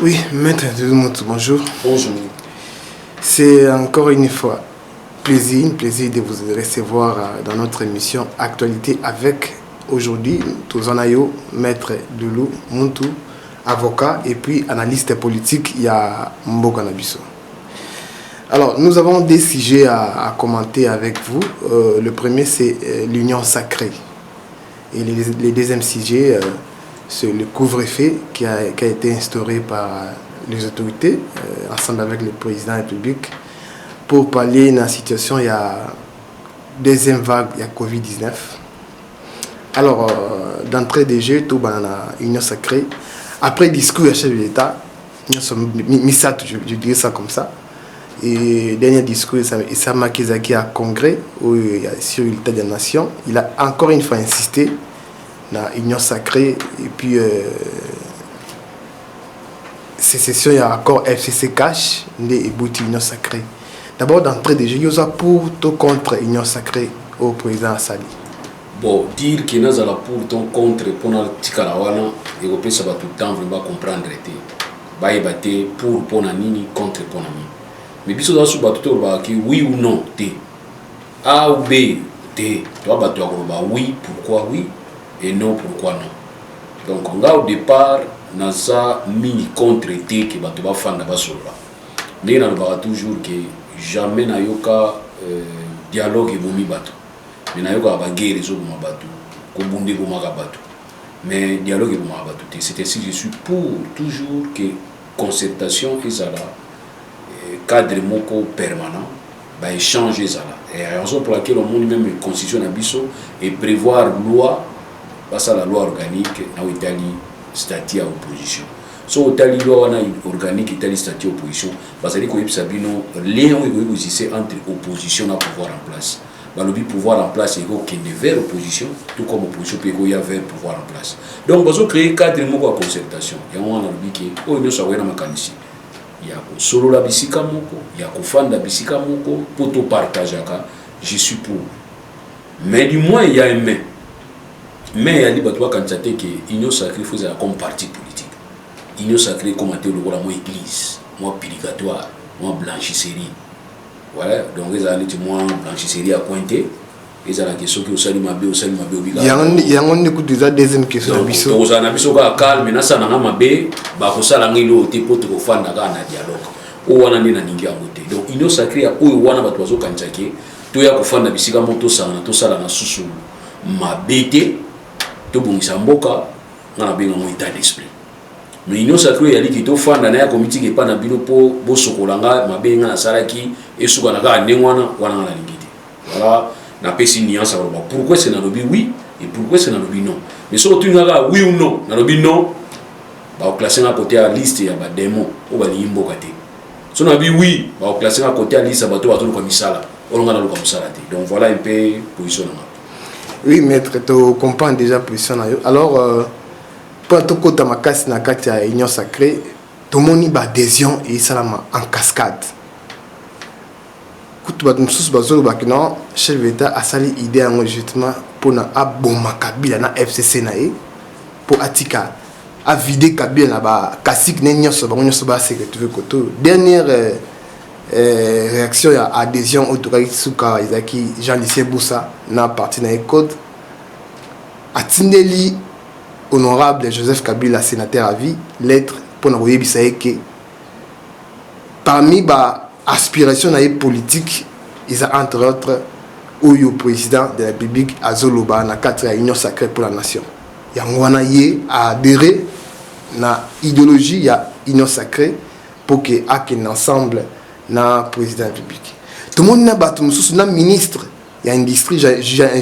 Oui, maître Ndoumoutou, bonjour. Bonjour. C'est encore une fois un plaisir de vous recevoir dans notre émission Actualité avec aujourd'hui Tozanayo, maître Doulou Moutou, avocat et puis analyste politique, il y a Mboka Nabiso. Alors, nous avons des sujets à commenter avec vous. Le premier, c'est l'union sacrée. Et le deuxième sujet, c'est le couvre-feu qui a été instauré par les autorités, ensemble avec le président de la République, pour parler de la situation, il y a deuxième vague, il y a Covid-19. Alors, d'entrée de jeu, tout dans l'union sacrée. Après le discours du chef de l'État, je dirais ça comme ça. Et dernier discours, Issa Makizaki à Congrès, où il y a sur l'état des nations, il a encore une fois insisté dans l'union sacrée. Et puis, sécession, il y a encore FCC Cash, et bouti l'union sacrée. D'abord, d'entrée de jeu, il y a pour tout contre l'union sacrée au président Assali. Bon, dire qu'il y a pour ton contre pour le Tikarawana, et on peut savoir tout le temps vraiment comprendre. Pour nini contre pour nini. Mais biso da su batu to ba ki oui ou non T. A ou B T. Toi batu ba oui pourquoi oui et non pourquoi non. Donc on a au départ na ça mini contre T que batu ba fanda ba sola. Mais on va toujours que jamais na yoka dialogue bomi batu. Mais na yoka ba guerre zo bomi batu. Ko bunde bomi batu. Mais dialogue bomi batu. C'est ainsi je suis pour toujours que concertation et ça là cadre moko permanent va échanger ça là et la raison pour laquelle on monte même la constitution nabiso et prévoir loi ça la loi organique na Italie statut à opposition so Italie loi na organique Italie statut à opposition parce que ko yebisa bino lien où c'est entre opposition et pouvoir en place le pouvoir en place est qu'il est vers l'opposition tout comme opposition peut y avoir vers pouvoir en place donc on va créer cadre moko à concertation et on a dit que on ne soit na makanisi il y a solo la bisika moko il y a kofanda bisika moko pour tout partager je suis pour mais du moins il y a un mais il y a des batwa candidaté que union sacrée faut comme parti politique union sacrée commenter le rôle moi église moi purgatoire moi blanchisserie voilà donc les années moi blanchisserie à pointer ils ont la question que au salut mabé obiga il y a on écoute déjà deuxième question donc aux anabiso ka calme na sana na mabé ba ko sala ngilo te poto ko fanda ka na dialogue o wana ni na ningi ya moté donc union sacrée ya o wana bato bazo kanjake to ya ko fanda bisika moto sala na susu mabete to bungisa mboka na benga mo état d'esprit mais union sacrée ya liki to fanda na ya comité ke pa na bino po bo sokolanga mabenga na salaki esuka na ka nengwana wana na lingiti voilà na pesi nuance alors pourquoi c'est na lobi oui et pourquoi c'est na lobi non mais surtout tu nga oui ou non na lobi non ba classer à côté à liste ya ba démon o ba limbo kate so na bi oui ba classer à côté à liste ba to comme misala on nga na comme ça donc voilà un peu position na oui maître tu comprends déjà position na yo alors pour to kota makasi na kati ya union sacrée tout moni ba adhésion et salama en cascade tout le monde non chef d'État a sali idée en justement pour na aboma Kabila na FCC na pour atika a vider Kabila na ba kasik nenyo so ba secrétaire koto dernière réaction à adhésion au Suka Izaki Jean-Lucien Boussa na parti na code atindeli honorable Joseph Kabila sénateur à vie lettre pour na yebisa que parmi ba aspiration politique, ils ont entre autres au président de la République à Zoloba, dans 4 union sacrée pour la nation. Il y a adhéré à l'idéologie, il y a union sacrée pour qu'il y ait un ensemble dans le président de la République. Tout le monde a un ministre, il y a un industrie,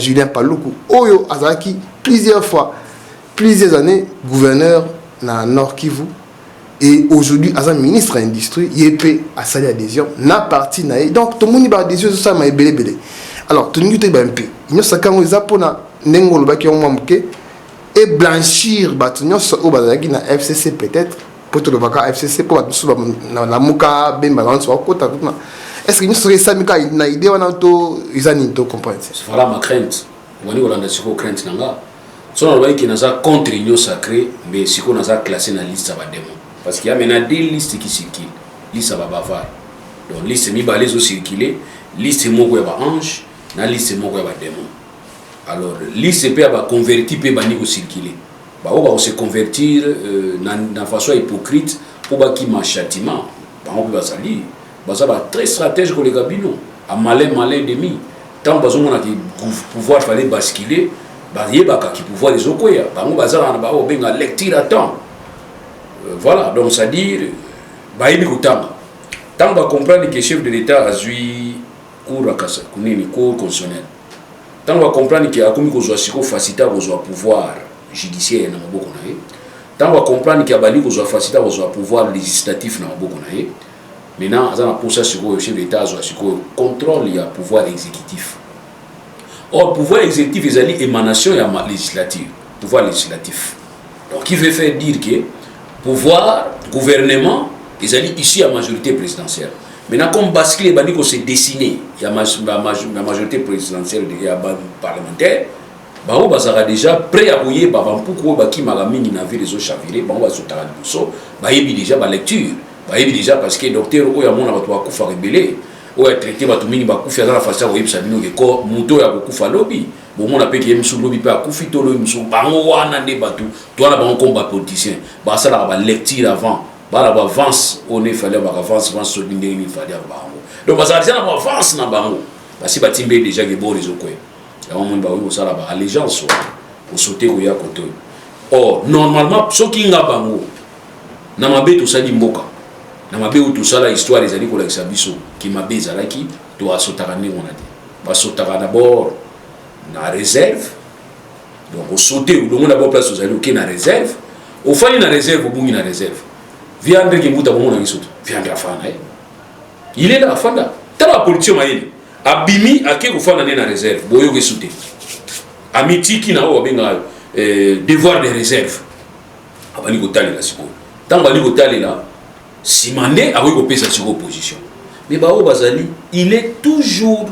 Julien Paloukou, Oyo Azaki, plusieurs fois, plusieurs années, gouverneur dans Nord Kivu. Et aujourd'hui, à un ministre de l'industrie, il peut à salir adhésion, n'a parti naï. Donc, tout le monde a adhésion sur ça, mais belé. Alors, tout le monde a un peu. Il y a ça quand on a pour n'engolo baki on manque et blanchir batunion sur au bazaki na FCC peut-être pour tout le vaca FCC pour la muka ben balance au côté tout. Est-ce que nous serait ça mika na idée on a to izani to comprendre. Voilà ma crainte. Wani Hollande siko crainte nanga. Son on va qui n'a contre union sacrée mais siko n'a classé dans liste ba démon. parce qu'il y a maintenant des listes qui circulent. Liste à bavard. Donc liste mi balais au circuler, liste moko ya ange, na liste moko ya démon. Alors liste peut ba convertir peut bani au circuler. Ba on va se convertir na façon hypocrite pour ba qui ma châtiment. Ba on va sali. Ba ça ba très stratège ko les gabino. A malin demi. Tant besoin on a qui pouvoir fallait basculer, ba yeba ka qui pouvoir les okoya. Ba on va ça na ba o benga lecture à temps. Voilà, donc ça dire ba yebi ko tanga. Tant qu'on comprend que le chef de l'État a eu cours constitutionnel. Tant qu'on comprend qu'il y a comme facilité au pouvoir judiciaire dans le Bokonaï. Tant qu'on comprend qu'il y a facilité au pouvoir législatif dans le Bokonaï. Maintenant, pour ça, le chef de l'État a contrôle le pouvoir exécutif. Or, le pouvoir exécutif est une émanation de la législature. Pouvoir législatif. Donc, qui veut faire dire que pouvoir, gouvernement, ils allaient ici à majorité présidentielle. Maintenant, comme basculer, il s'est dessiné, il y a la majorité présidentielle et parlementaire, on va déjà prêt à bouiller, pourquoi qui m'a mis une avis les autres chavirés, on va se taire de ça, il y a déjà la lecture, il y a déjà parce que le docteur, il y a mon abattoir qui a rebellé, il a traité Batumini Bakoufi à la façon où il s'est dit que Mouto a beaucoup fait lobby. Bon, on a payé M. Lobby à Koufi Tolo, M. Bango, Anande Batou, toi là, on combat politicien, ça là, la lecture avant. Bah avance on est fallait avance sur le il fallait avoir donc ça déjà avance na bango parce que batimbe déjà que bon les okwe là on ba oui ça là allégeance au sauter au ya côté or normalement ce qui nga bango na mabe to sali mboka na mabe tout ça la histoire les ali ko la biso qui mabe zalaki to asotaka ne on a dit ba sotaka d'abord na réserve donc au sauter au monde d'abord place aux ali OK na réserve au fali na réserve au bungi na réserve viande qui mouta bon na bisoto viande afana il est là afana ta la politique maïli abimi ake ko fana na réserve boyo ke souté amiti ki na o benga devoir de réserve abali ko tali la siko tant bali ko tali la simandé a ko pesa sur opposition mais ba o bazali il est toujours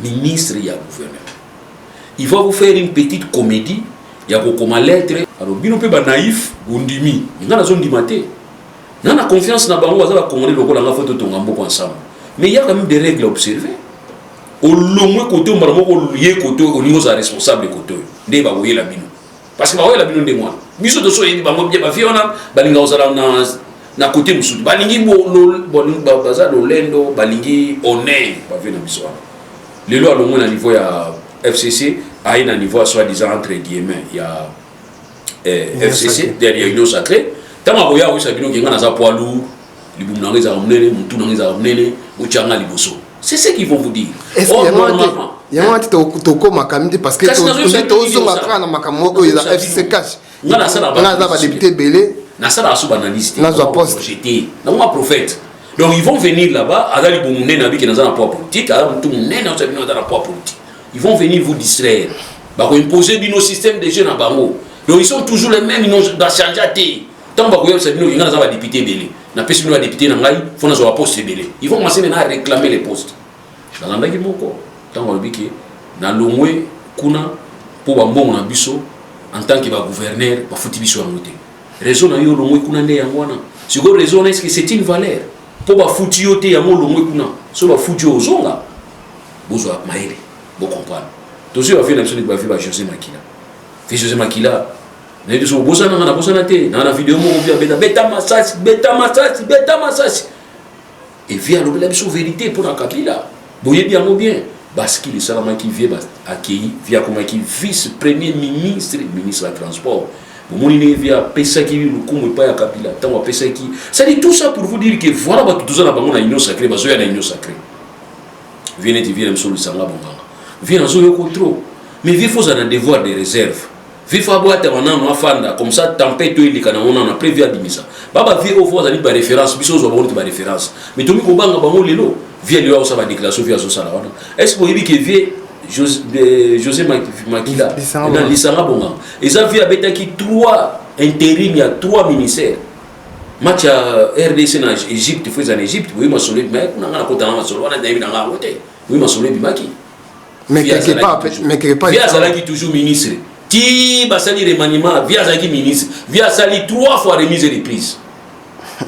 ministre ya gouverneur il va vous faire une petite comédie ya ko comme lettre alors bino pe ba naïf bondimi ngana zone dimate nana confiance na bango bazala commander lokola nga photo tonga mboko ensemble mais il y a quand même des règles à observer au long côté on va moko lié côté au niveau za responsable côté ndé ba woyela bino parce que ba woyela bino ndé moi biso to so yedi bango bien ba fiona balinga ozala na côté musudu balingi bo bazala lendo balingi honneur ba vena biso les lois au moins à niveau ya FCC à un niveau soi-disant entre guillemets il y a FCC derrière Union Sacrée tant que boya oui sabino qui ngana za poilu libum na ngeza munene mutu na ngeza munene uchanga liboso c'est ce qu'ils vont vous dire normalement il y a un petit toko makamite parce que to zo ngaka na makamoko ya FCC cash ngana sala ba député belé na sala asu banaliste na zo poste j'étais na moi prophète donc ils vont venir là-bas azali bomunene abi qui na za na poids politique ala mutu munene na sabino za na poids politique ils vont venir vous distraire ba ko imposer bino système de jeu na bango. Donc ils sont toujours les mêmes, ils n'ont pas changé à thé. Tant que vous savez, ils ont des députés belés. Na pesi bino député na ngai, faut na zo poste belé. Ils vont commencer maintenant à réclamer les postes. Dans ndaki moko, tant que biki na longwe kuna pour ba mbongo na biso en tant que ba gouverneur, ba futi biso ya moté. Raison na yo longwe kuna ndé yangwana. Siko raison est-ce que c'est une valeur pour ba futi yoté ya mo longwe kuna. So ba futi ozonga. Bozo maele, bo comprendre. Toujours va faire une absolue ba fi ba José Makila. José Makila, nous disons bosana na bosana te na vidéo mo via beta massage et via la vérité pour la Kabila. Boye bien mo bien parce qu'il est seulement qui vient accueillir via comme qui vice premier ministre de la transport. Monine via pesa qui le comme pas ya Kabila tant pesa qui ça dit tout ça pour vous dire que voilà ba tout ça na bango na union sacrée bazo ya na union sacrée. Viens monsieur Sanga bonga. Viens zo yo contrôle. Mais il faut un devoir de réserve. Il faut avoir un comme ça, tempête, on a prévu à Dimisa. Baba vie au fond, ça référence, biso zo bonne référence. Mais tout le monde banga bango lelo, vient lui ça va déclaration via ça là. Est-ce que vous voyez que vie José Makila dans l'Isanga bonga. Et ça vient avec qui 3 intérim, il y a 3 ministères. Match à RDC en Égypte, il faut en Égypte, oui ma solé mais on a côté na solo, on a d'ailleurs dans la côté. Oui ma solé bimaki. Mais quelque part via Zalaki toujours ministre. Ti basali remaniement via Zalaki ministre via Sali 3 fois remise et reprise.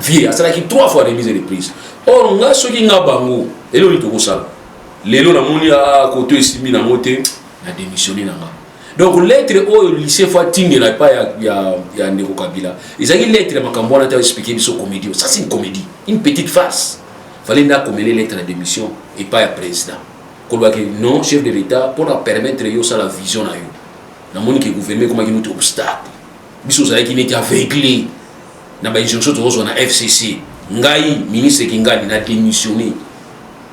vie asalaki 3 fois remise et reprise. Or nga soki nga bango elo ni tokosala lelo na moni a koto esimi na moté na démissionné nanga. Donc lettre au lycée Fatingue là pas ya Ndeko Kabila. Ils ont une lettre makambo na ta expliquer biso comédie. Ça c'est une comédie, une petite farce. Fallait n'a comme les lettres de démission et pas à président. Kolba que non chef de l'État pour permettre yo ça la vision na yo. Na moni que gouvernement comment qui nous obstacle. Biso ça qui n'était aveuglé. Na ba injonction to na FCC. Ngai ministre Kingani na démissionné.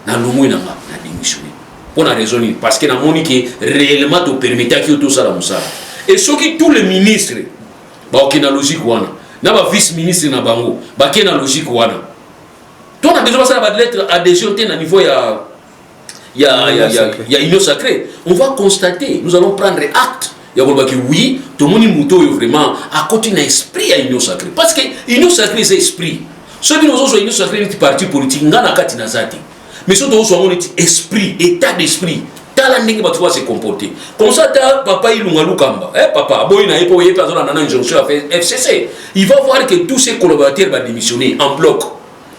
Na lomo na démissionné. Pour la raison parce que na moni que réellement to permettre que tout ça la moussa. Et ce qui tous les ministres ba okina logique wana. Na ba vice ministre na bango ba kena logique wana. Toi on a besoin de ça lettre adhésion à niveau il y a union sacrée. On va constater, nous allons prendre acte. Il y a que oui, tout le monde est vraiment à côté d'un esprit à union sacrée. Parce que union sacrée c'est esprit. Ceux qui nous ont union sacrée c'est parti politique, n'a pas kati nazati. Mais ceux qui nous ont esprit, état d'esprit. Tala ndenge batu va se comporter. Comme ça papa ilunga lukamba. Papa boy na yepo yepo azona nana injonction à FCC. Il va voir que tous ses collaborateurs vont démissionner en bloc.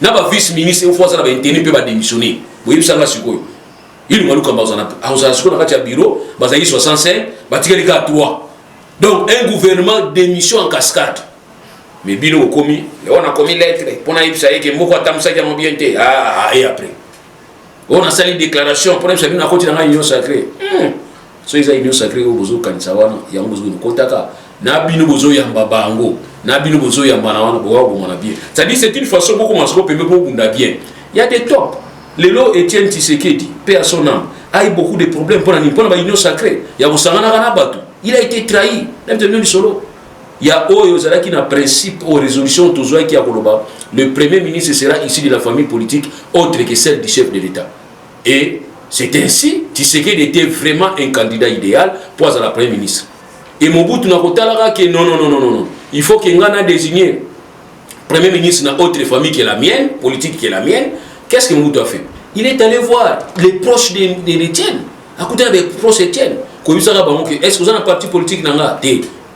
Na ba vice ministre une fois ça va intérêt peut démissionner. Vous voyez ça là sikoyo. Il nous a un bureau, 65, à 3. Donc un gouvernement d'émission en cascade. Mais Bino commis, on a commis lettre. Pour nous ça que Moko Tamsa qui a bien été. Et après. On a sali déclaration pour nous ça vient à côté de la union sacrée. So ils a union sacrée au bozo kansawana, ya bozo kotaka. Na Bino bozo ya mbabango, na Bino bozo ya manawana bo mona bien. C'est-à-dire c'est une façon beaucoup moins pour bunda bien. Il y a des tops. Lelo Etienne Tshisekedi, paix à son âme, a eu beaucoup de problèmes pour l'union sacrée. Il y a il a été trahi. Il y a qui n'a principe aux résolutions qui a le premier ministre sera issu de la famille politique autre que celle du chef de l'État. Et c'est ainsi Tshisekedi était vraiment un candidat idéal pour être la première ministre. Et Mobutu n'a pas dit que non. Il faut qu'il y ait un désigné premier ministre dans autre famille que la mienne, politique que la mienne. Qu'est-ce que Mobutu a fait? Il est allé voir les proches d'Étienne. À côté des proches d'Étienne. Est-ce que vous avez un parti politique?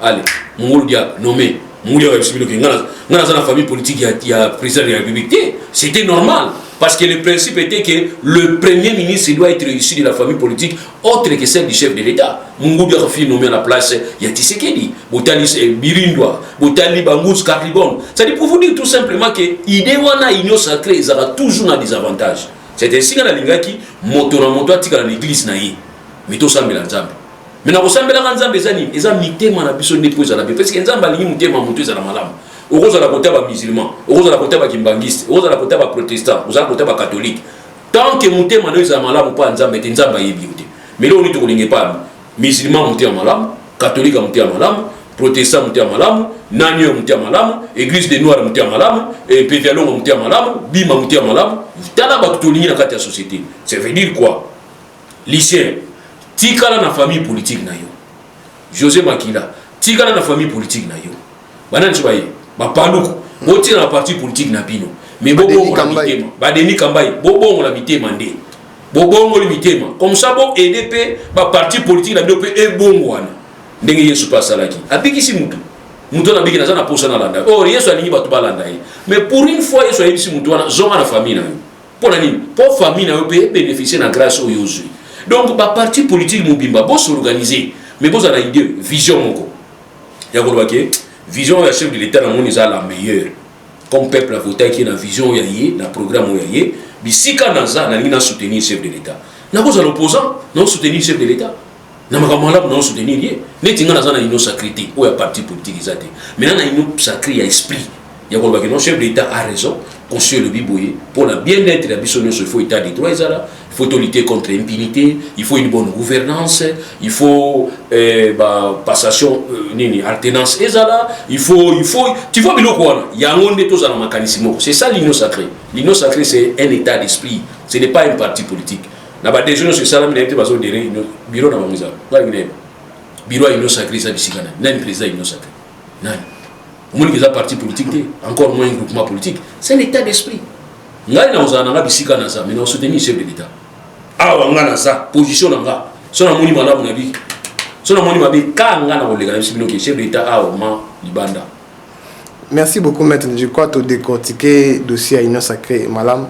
Allez, Moulou Dia, nommé. Moulou Dia, dans la famille politique, il y a président de la République. C'était normal. Parce que le principe était que le premier ministre doit être issu de la famille politique autre que celle du chef de l'État. Moulou Dia a fait nommer à la place, il y a Tshisekedi, Boutali Birindwa, Boutali Bangous Karlibon. C'est-à-dire pour vous dire tout simplement que l'idée wana union sacrée, ils aura toujours un désavantage. C'est ainsi que la lingaki moto na moto atika na l'église na yi. Mito sambela nzambe. Mais na ko sambela nzambe ezani, eza mitema na biso ndipo ezala be parce que nzambe alingi mutema moto ezala malamu. Okoza la kota ba musulman, okoza la kota ba kimbangiste, okoza la kota ba protestant, okoza la kota ba catholique. Tant que mutema no ezala malamu pa nzambe te nzambe yebi te. Mais là on est ko lingi pa musulman mutema malamu, catholique mutema malamu, protestant mutema malamu, nanyo mutema malamu, église des noirs mutema malamu, et pévialon mutema malamu, bima mutema malamu. Tala ba tutolingi na kati ya société. Ça veut dire quoi? Lycéen, tikala na famille politique na yo. José Makila, tikala na famille politique na yo. Banani chobaye, ba paluku, boti na parti politique na bino. Mais bobo on la mitema, ba Denis Kambaye, bobo on la mitema ndé. Bobo on la mitema. Comme ça bo EDP, ba parti politique na bino pe e bongo wana. Ndenge Yesu pasalaki. Abiki si mutu. Mutu na biki na zana posa na landa. Oh, Yesu alingi batu ba landa ye. Mais pour une fois Yesu alingi si mutu wana zonga na famille na yo. Pour la ligne, pour famille na yo peut bénéficier de la grâce au Yosu. Donc ba parti politique mobimba bo s'organiser. Mais bo za na idée vision moko. Ya ko lwake vision ya chef de l'État na moni za la meilleure. Comme peuple a voté qui na vision ya yé, na programme ya yé, bisika na za na lina soutenir chef de l'État. Na ko za l'opposant, non soutenir chef de l'État. Na makamala non soutenir yé. Netinga na za na union sacrité ou ya parti politique ezate. Mais na union sacré ya esprit. Ya ko lwake non chef de l'État a raison. Monsieur le Biboye, pour le bien-être de la mission, il faut état des droits, il faut lutter contre l'impunité, il faut une bonne gouvernance, il faut passation, alternance, il faut, tu vois, il y a un mécanisme. C'est ça l'union sacrée. L'union sacrée, c'est un état d'esprit, ce n'est pas un parti politique. Des gens, c'est ça, mais il y a un bureau dans la maison. Bureau l'union sacrée, c'est un président de l'union sacrée. Moins que parti politique, encore moins un groupement politique, c'est un état d'esprit. Nous avons bisika na ça, mais nous soutenons le chef de l'État. Ah, on a ça, position nga. Son amoni malamu na bi. Son amoni mabe ka nga na kolega na bisibino ke chef de l'État a ma libanda. Merci beaucoup, maître. Je crois te décortiquer dossier à Union Sacrée, Malam.